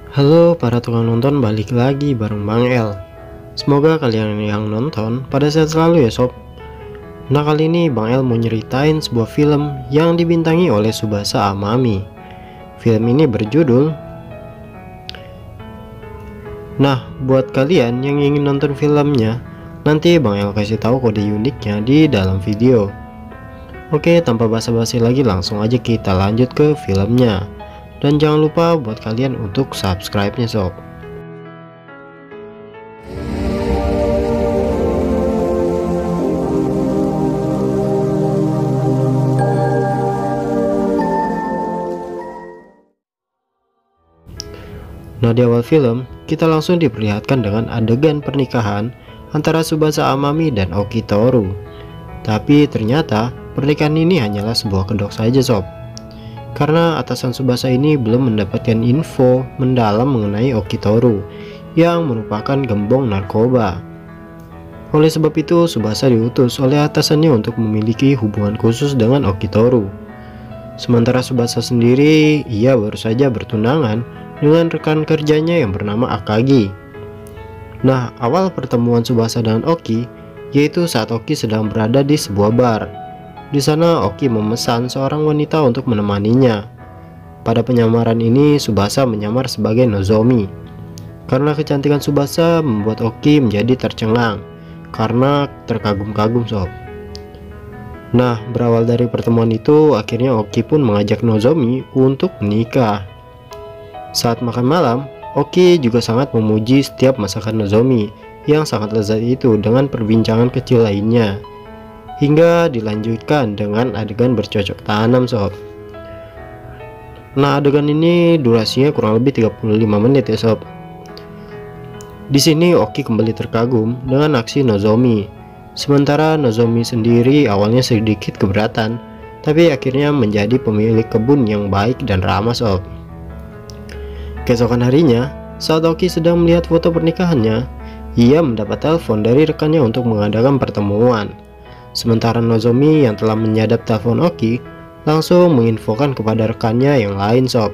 Halo para tukang nonton, balik lagi bareng Bang El. Semoga kalian yang nonton pada sehat selalu ya sob. Nah, kali ini Bang El mau nyeritain sebuah film yang dibintangi oleh Tsubasa Amami. Film ini berjudul. Nah, buat kalian yang ingin nonton filmnya, nanti Bang El kasih tahu kode uniknya di dalam video. Oke, tanpa basa-basi lagi langsung aja kita lanjut ke filmnya. Dan jangan lupa buat kalian untuk subscribe-nya sob. Nah, di awal film kita langsung diperlihatkan dengan adegan pernikahan antara Tsubasa Amami dan Oki Toru. Tapi ternyata pernikahan ini hanyalah sebuah kedok saja sob. Karena atasan Tsubasa ini belum mendapatkan info mendalam mengenai Oki Toru yang merupakan gembong narkoba. Oleh sebab itu Tsubasa diutus oleh atasannya untuk memiliki hubungan khusus dengan Oki Toru. Sementara Tsubasa sendiri, ia baru saja bertunangan dengan rekan kerjanya yang bernama Akagi. Nah, awal pertemuan Tsubasa dengan Oki yaitu saat Oki sedang berada di sebuah bar. Di sana Oki memesan seorang wanita untuk menemaninya. Pada penyamaran ini Tsubasa menyamar sebagai Nozomi. Karena kecantikan Tsubasa membuat Oki menjadi tercengang karena terkagum-kagum sob. Nah, berawal dari pertemuan itu akhirnya Oki pun mengajak Nozomi untuk menikah. Saat makan malam, Oki juga sangat memuji setiap masakan Nozomi yang sangat lezat itu dengan perbincangan kecil lainnya. Hingga dilanjutkan dengan adegan bercocok tanam sob. Nah, adegan ini durasinya kurang lebih 35 menit ya sob. Di sini Oki kembali terkagum dengan aksi Nozomi. Sementara Nozomi sendiri awalnya sedikit keberatan, tapi akhirnya menjadi pemilik kebun yang baik dan ramah sob. Keesokan harinya, saat Oki sedang melihat foto pernikahannya, ia mendapat telepon dari rekannya untuk mengadakan pertemuan. Sementara Nozomi yang telah menyadap telepon Oki langsung menginfokan kepada rekannya yang lain sob.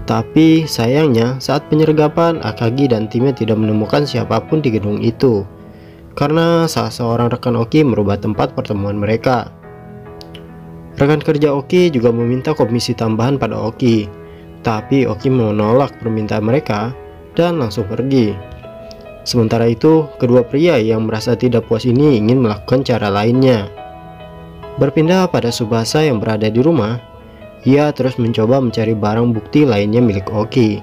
Tapi sayangnya saat penyergapan Akagi dan timnya tidak menemukan siapapun di gedung itu, karena salah seorang rekan Oki merubah tempat pertemuan mereka. Rekan kerja Oki juga meminta komisi tambahan pada Oki, tapi Oki menolak permintaan mereka dan langsung pergi. Sementara itu, kedua pria yang merasa tidak puas ini ingin melakukan cara lainnya. Berpindah pada Tsubasa yang berada di rumah, ia terus mencoba mencari barang bukti lainnya milik Oki.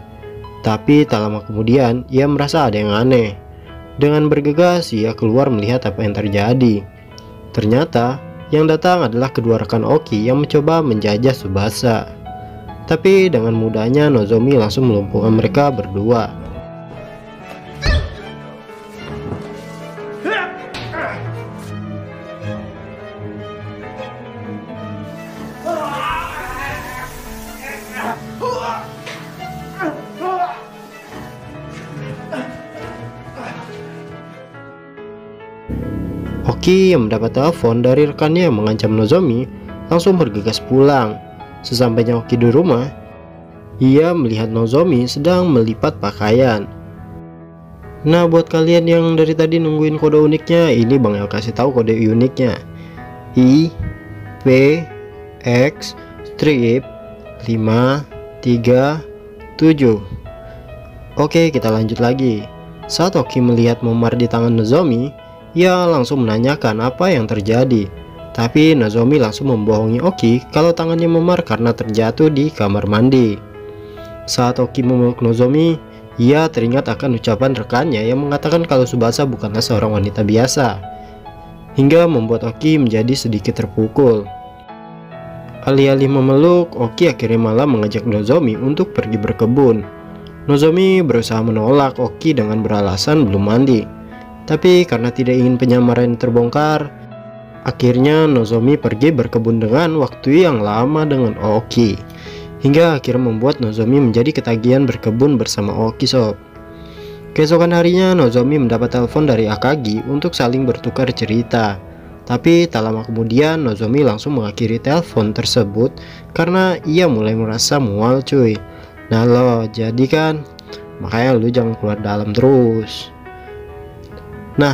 Tapi tak lama kemudian, ia merasa ada yang aneh. Dengan bergegas, ia keluar melihat apa yang terjadi. Ternyata, yang datang adalah kedua rekan Oki yang mencoba menjajah Tsubasa. Tapi dengan mudahnya Nozomi langsung melumpuhkan mereka berdua. Oki yang mendapat telepon dari rekannya yang mengancam Nozomi langsung bergegas pulang. Sesampainya Oki di rumah, ia melihat Nozomi sedang melipat pakaian. Nah, buat kalian yang dari tadi nungguin kode uniknya, ini Bang El kasih tahu kode uniknya. IPX strip 537. Oke, kita lanjut lagi. Saat Oki melihat memar di tangan Nozomi, ia langsung menanyakan apa yang terjadi. Tapi Nozomi langsung membohongi Oki kalau tangannya memar karena terjatuh di kamar mandi. Saat Oki memeluk Nozomi, ia teringat akan ucapan rekannya yang mengatakan kalau Tsubasa bukanlah seorang wanita biasa, hingga membuat Oki menjadi sedikit terpukul. Alih-alih memeluk, Oki akhirnya malah mengajak Nozomi untuk pergi berkebun. Nozomi berusaha menolak Oki dengan beralasan belum mandi. Tapi karena tidak ingin penyamaran terbongkar, akhirnya Nozomi pergi berkebun dengan waktu yang lama dengan Oki, hingga akhirnya membuat Nozomi menjadi ketagihan berkebun bersama Oki sob. Keesokan harinya Nozomi mendapat telepon dari Akagi untuk saling bertukar cerita. Tapi tak lama kemudian Nozomi langsung mengakhiri telepon tersebut karena ia mulai merasa mual cuy. Nah lo, jadi kan, makanya lu jangan keluar dalam terus. Nah,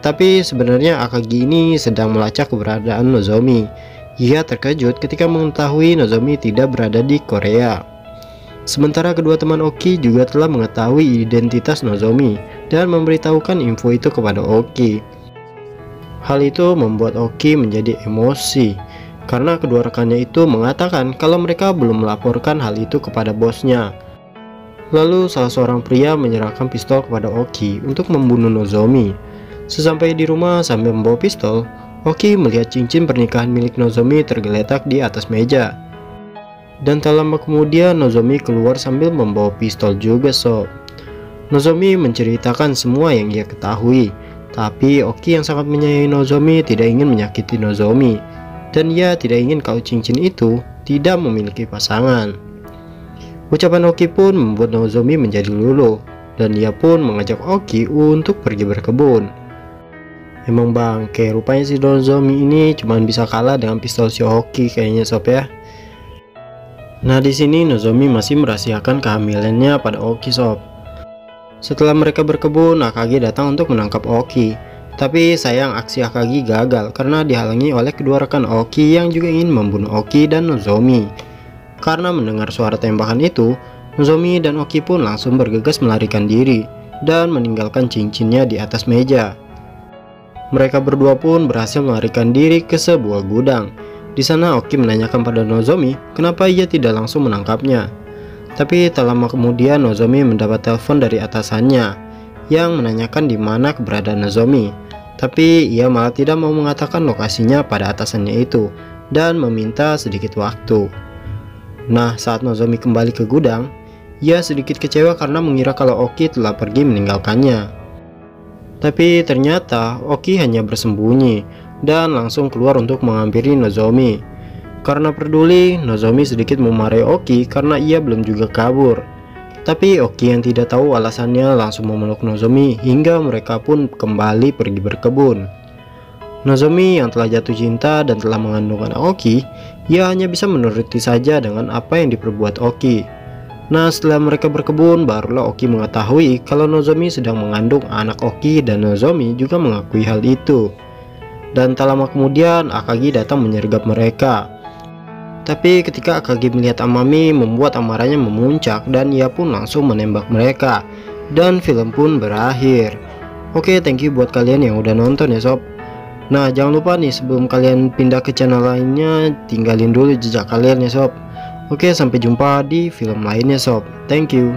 tapi sebenarnya Akagi ini sedang melacak keberadaan Nozomi. Ia terkejut ketika mengetahui Nozomi tidak berada di Korea. Sementara kedua teman Oki juga telah mengetahui identitas Nozomi dan memberitahukan info itu kepada Oki. Hal itu membuat Oki menjadi emosi karena kedua rekannya itu mengatakan kalau mereka belum melaporkan hal itu kepada bosnya. Lalu salah seorang pria menyerahkan pistol kepada Oki untuk membunuh Nozomi. Sesampai di rumah sambil membawa pistol, Oki melihat cincin pernikahan milik Nozomi tergeletak di atas meja. Dan tak lama kemudian Nozomi keluar sambil membawa pistol juga sob. Nozomi menceritakan semua yang ia ketahui. Tapi Oki yang sangat menyayangi Nozomi tidak ingin menyakiti Nozomi, dan ia tidak ingin kalau cincin itu tidak memiliki pasangan. Ucapan Oki pun membuat Nozomi menjadi luluh, dan ia pun mengajak Oki untuk pergi berkebun. Emang bangke, rupanya si Nozomi ini cuma bisa kalah dengan pistol si Oki kayaknya sob ya. Nah di sini Nozomi masih merahasiakan kehamilannya pada Oki sob. Setelah mereka berkebun, Akagi datang untuk menangkap Oki. Tapi sayang aksi Akagi gagal karena dihalangi oleh kedua rekan Oki yang juga ingin membunuh Oki dan Nozomi. Karena mendengar suara tembakan itu, Nozomi dan Oki pun langsung bergegas melarikan diri dan meninggalkan cincinnya di atas meja. Mereka berdua pun berhasil melarikan diri ke sebuah gudang. Di sana Oki menanyakan pada Nozomi kenapa ia tidak langsung menangkapnya. Tapi tak lama kemudian Nozomi mendapat telepon dari atasannya yang menanyakan di mana keberadaan Nozomi. Tapi ia malah tidak mau mengatakan lokasinya pada atasannya itu dan meminta sedikit waktu. Nah, saat Nozomi kembali ke gudang, ia sedikit kecewa karena mengira kalau Oki telah pergi meninggalkannya. Tapi ternyata Oki hanya bersembunyi dan langsung keluar untuk menghampiri Nozomi. Karena peduli, Nozomi sedikit memarahi Oki karena ia belum juga kabur. Tapi Oki yang tidak tahu alasannya langsung memeluk Nozomi hingga mereka pun kembali pergi berkebun. Nozomi yang telah jatuh cinta dan telah mengandung anak Oki, ia hanya bisa menuruti saja dengan apa yang diperbuat Oki. Nah setelah mereka berkebun, barulah Oki mengetahui kalau Nozomi sedang mengandung anak Oki dan Nozomi juga mengakui hal itu. Dan tak lama kemudian Akagi datang menyergap mereka. Tapi ketika Akagi melihat Amami, membuat amarahnya memuncak dan ia pun langsung menembak mereka. Dan film pun berakhir. Oke, thank you buat kalian yang udah nonton ya sob. Nah jangan lupa nih sebelum kalian pindah ke channel lainnya, tinggalin dulu jejak kalian ya sob. Oke, sampai jumpa di film lainnya sob. Thank you.